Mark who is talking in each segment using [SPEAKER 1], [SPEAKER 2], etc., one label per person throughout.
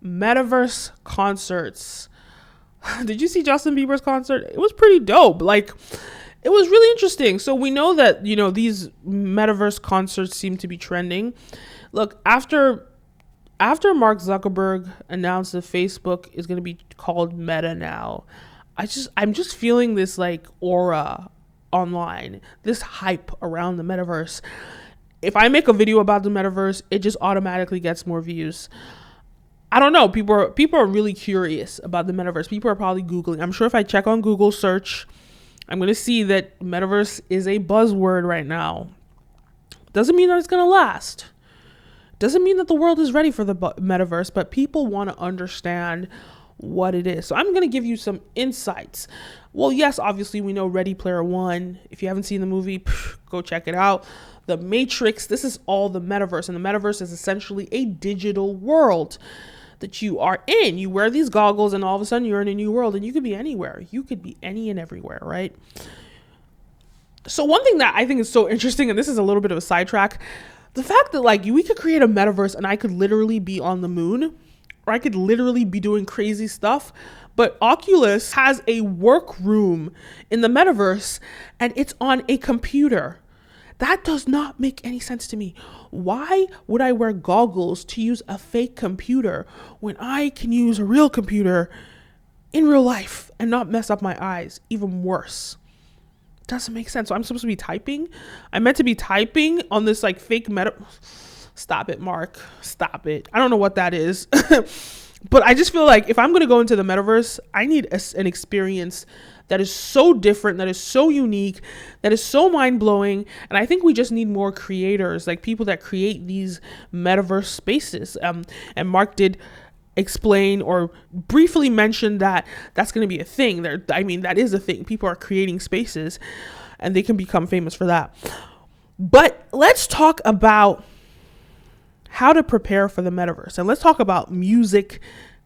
[SPEAKER 1] Metaverse concerts. Did you see Justin Bieber's concert? It was pretty dope. Like, it was really interesting. So we know that, these Metaverse concerts seem to be trending. Look, after Mark Zuckerberg announced that Facebook is going to be called Meta now, I'm just feeling this like aura online, this hype around the Metaverse. If I make a video about the Metaverse, it just automatically gets more views. I don't know. People are really curious about the Metaverse. People are probably Googling. I'm sure if I check on Google search, I'm going to see that Metaverse is a buzzword right now. Doesn't mean that it's going to last. Doesn't mean that the world is ready for the Metaverse, but people want to understand what it is. So I'm going to give you some insights. Well, yes, obviously we know Ready Player One. If you haven't seen the movie, go check it out. The Matrix, this is all the Metaverse. And the Metaverse is essentially a digital world that you are in. You wear these goggles and all of a sudden you're in a new world, and you could be anywhere. You could be any and everywhere, right? So one thing that I think is so interesting, and this is a little bit of a sidetrack, the fact that we could create a Metaverse and I could literally be on the moon, or I could literally be doing crazy stuff. But Oculus has a workroom in the Metaverse and it's on a computer. That does not make any sense to me. Why would I wear goggles to use a fake computer when I can use a real computer in real life and not mess up my eyes? Even worse. Doesn't make sense. So I'm supposed to be typing. I'm meant to be typing on this fake meta. Stop it, Mark. Stop it. I don't know what that is. But I just feel like if I'm going to go into the Metaverse, I need an experience that is so different, that is so unique, that is so mind-blowing. And I think we just need more creators, like people that create these Metaverse spaces. And Mark did explain or briefly mention that that's going to be a thing. That is a thing. People are creating spaces and they can become famous for that. But let's talk about how to prepare for the Metaverse. And let's talk about music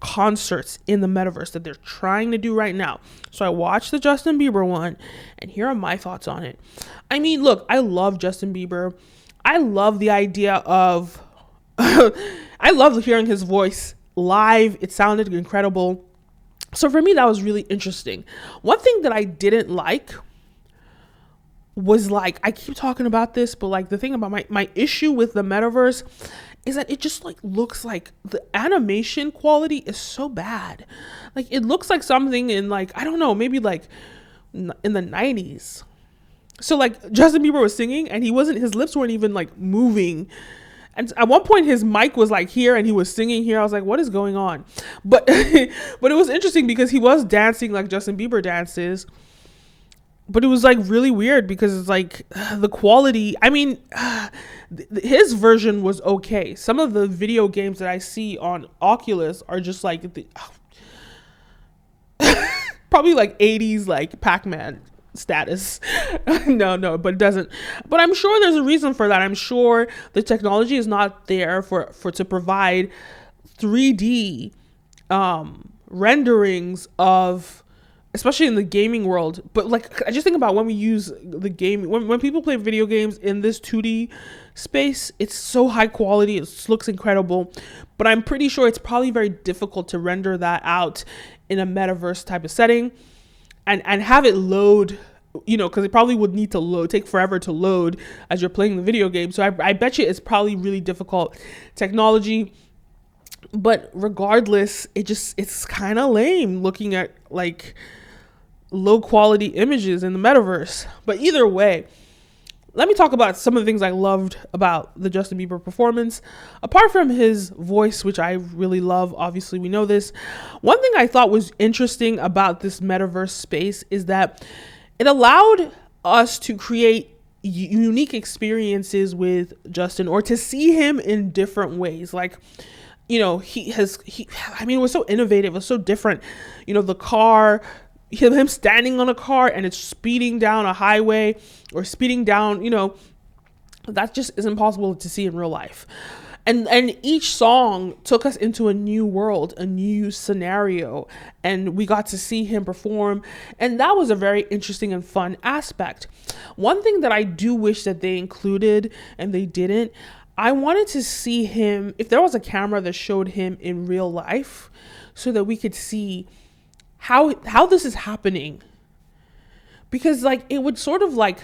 [SPEAKER 1] concerts in the Metaverse that they're trying to do right now. So I watched the Justin Bieber one, and here are my thoughts on it. I mean, look, I love Justin Bieber. I love the idea of, I love hearing his voice live. It sounded incredible. So for me, that was really interesting. One thing that I didn't like was I keep talking about this, but the thing about my issue with the Metaverse is that it just looks like the animation quality is so bad. It looks like something in I don't know, maybe in the 90s. So Justin Bieber was singing and his lips weren't even moving. And at one point his mic was here and he was singing here. I was like, what is going on? But but it was interesting because he was dancing like Justin Bieber dances. But it was really weird because it's the quality. I mean, his version was okay. Some of the video games that I see on Oculus are just probably 80s Pac-Man status. No, but it doesn't. But I'm sure there's a reason for that. I'm sure the technology is not there for to provide 3D renderings of, especially in the gaming world. But I just think about when we use the game, when people play video games in this 2D space, it's so high quality, it looks incredible. But I'm pretty sure it's probably very difficult to render that out in a Metaverse type of setting and have it load, because it probably would need to take forever to load as you're playing the video game. So I bet you it's probably really difficult technology. But regardless, it's kind of lame looking at low quality images in the Metaverse. But either way, let me talk about some of the things I loved about the Justin Bieber performance. Apart from his voice, which I really love, obviously we know this. One thing I thought was interesting about this Metaverse space is that it allowed us to create unique experiences with Justin, or to see him in different ways. It was so innovative, it was so different. The car, him standing on a car and it's speeding down a highway or speeding down, that just isn't possible to see in real life. And each song took us into a new world, a new scenario, and we got to see him perform. And that was a very interesting and fun aspect. One thing that I do wish that they included and they didn't, I wanted to see him, if there was a camera that showed him in real life, so that we could see how this is happening. Because like it would sort of like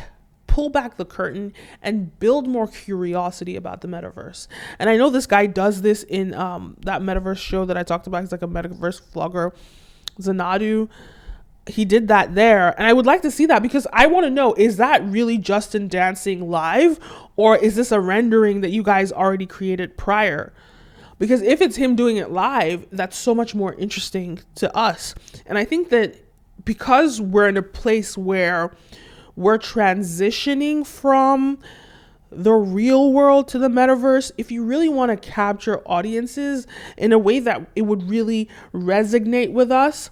[SPEAKER 1] pull back the curtain and build more curiosity about the metaverse. And I know this guy does this in that metaverse show that I talked about. He's like a metaverse vlogger, Xanadu. He did that there, and I would like to see that, because I want to know, is that really Justin dancing live, or is this a rendering that you guys already created prior? Because if it's him doing it live, that's so much more interesting to us. And I think that because we're in a place where we're transitioning from the real world to the metaverse, if you really want to capture audiences in a way that it would really resonate with us,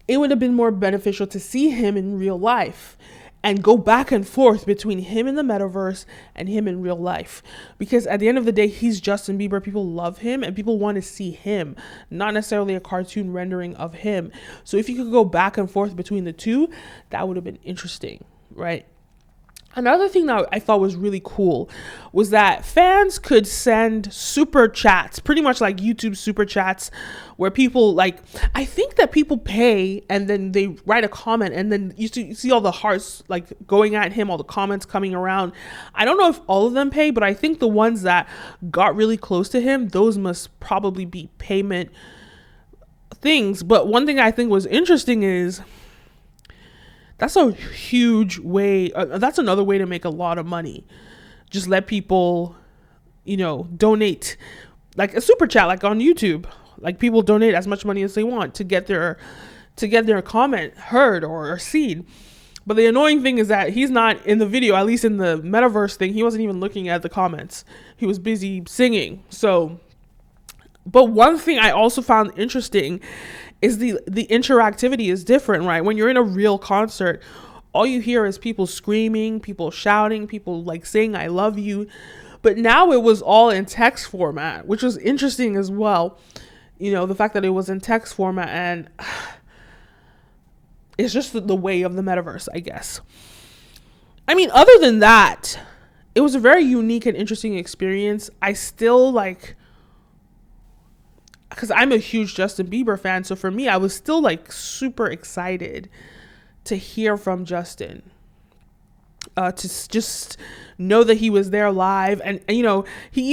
[SPEAKER 1] it would have been more beneficial to see him in real life and go back and forth between him in the metaverse and him in real life. Because at the end of the day, he's Justin Bieber. People love him and people want to see him, not necessarily a cartoon rendering of him. So if you could go back and forth between the two, that would have been interesting, right? Another thing that I thought was really cool was that fans could send super chats, pretty much like YouTube super chats, where people like, I think that people pay and then they write a comment, and then you see all the hearts like going at him, all the comments coming around. I don't know if all of them pay, but I think the ones that got really close to him, those must probably be payment things. But one thing I think was interesting is, that's a huge way. That's another way to make a lot of money. Just let people, donate, like a super chat, like on YouTube. Like people donate as much money as they want to get their comment heard or seen. But the annoying thing is that he's not in the video, at least in the metaverse thing. He wasn't even looking at the comments. He was busy singing. So, but one thing I also found interesting is the interactivity is different, right? When you're in a real concert, all you hear is people screaming, people shouting, people like saying, "I love you." But now it was all in text format, which was interesting as well. The fact that it was in text format, and it's just the way of the metaverse, I guess. I mean, other than that, it was a very unique and interesting experience. I still because I'm a huge Justin Bieber fan. So for me, I was still like super excited to hear from Justin, to just know that he was there live. And he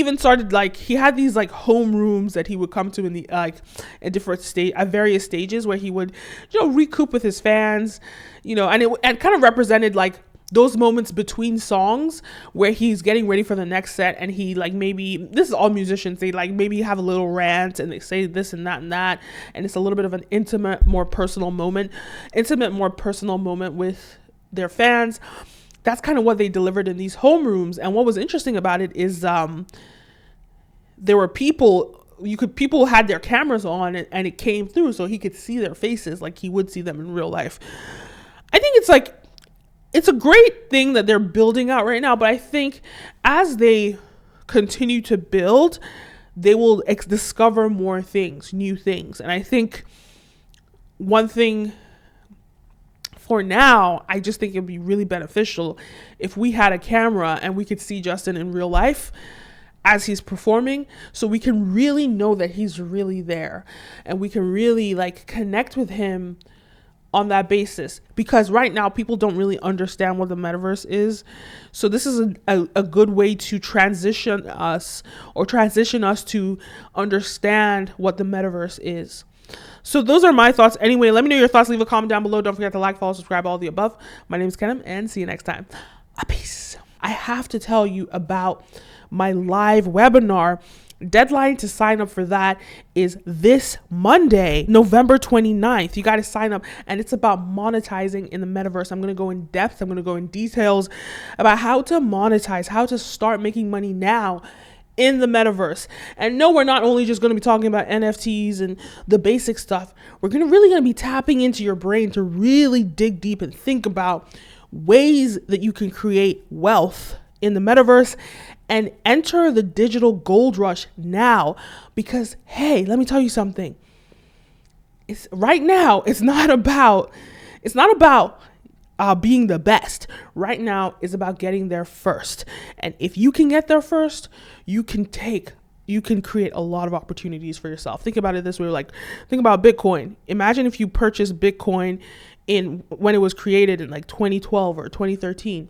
[SPEAKER 1] even started he had these like home rooms that he would come to in the at different at various stages, where he would, recoup with his fans, and it kind of represented like those moments between songs where he's getting ready for the next set, and he maybe, this is all musicians, they maybe have a little rant and they say this and that, and it's a little bit of an intimate, more personal moment with their fans. That's kind of what they delivered in these homerooms. And what was interesting about it is there were people had their cameras on, and it came through, so he could see their faces like he would see them in real life. I think it's a great thing that they're building out right now, but I think as they continue to build, they will discover more things, new things. And I think one thing for now, I just think it'd be really beneficial if we had a camera and we could see Justin in real life as he's performing, so we can really know that he's really there, and we can really connect with him on that basis. Because right now people don't really understand what the metaverse is. So this is a good way to transition us to understand what the metaverse is. So those are my thoughts. Anyway, let me know your thoughts. Leave a comment down below. Don't forget to like, follow, subscribe, all the above. My name is Kenim, and see you next time. Peace. I have to tell you about my live webinar. Deadline to sign up for that is this Monday, November 29th. You got to sign up, and it's about monetizing in the metaverse. I'm going to go in depth. I'm going to go in details about how to monetize, how to start making money now in the metaverse. And no, we're not only just going to be talking about NFTs and the basic stuff. We're really going to be tapping into your brain to really dig deep and think about ways that you can create wealth in the metaverse and enter the digital gold rush now. Because, hey, let me tell you something. It's not about being the best. Right now is about getting there first. And if you can get there first, you can create a lot of opportunities for yourself. Think about it this way. Like, think about Bitcoin. Imagine if you purchased Bitcoin when it was created in like 2012 or 2013.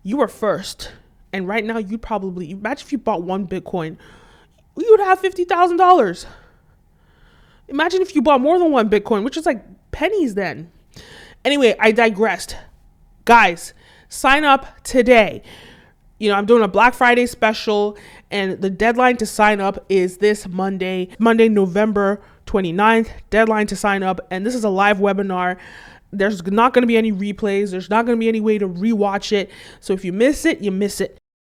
[SPEAKER 1] You were first. And right now imagine if you bought one Bitcoin, you would have $50,000. Imagine if you bought more than one Bitcoin, which is like pennies then. Anyway, I digressed. Guys, sign up today. I'm doing a Black Friday special, and the deadline to sign up is this Monday, November 29th. Deadline to sign up, and this is a live webinar. There's not going to be any replays. There's not going to be any way to rewatch it. So if you miss it, you miss it.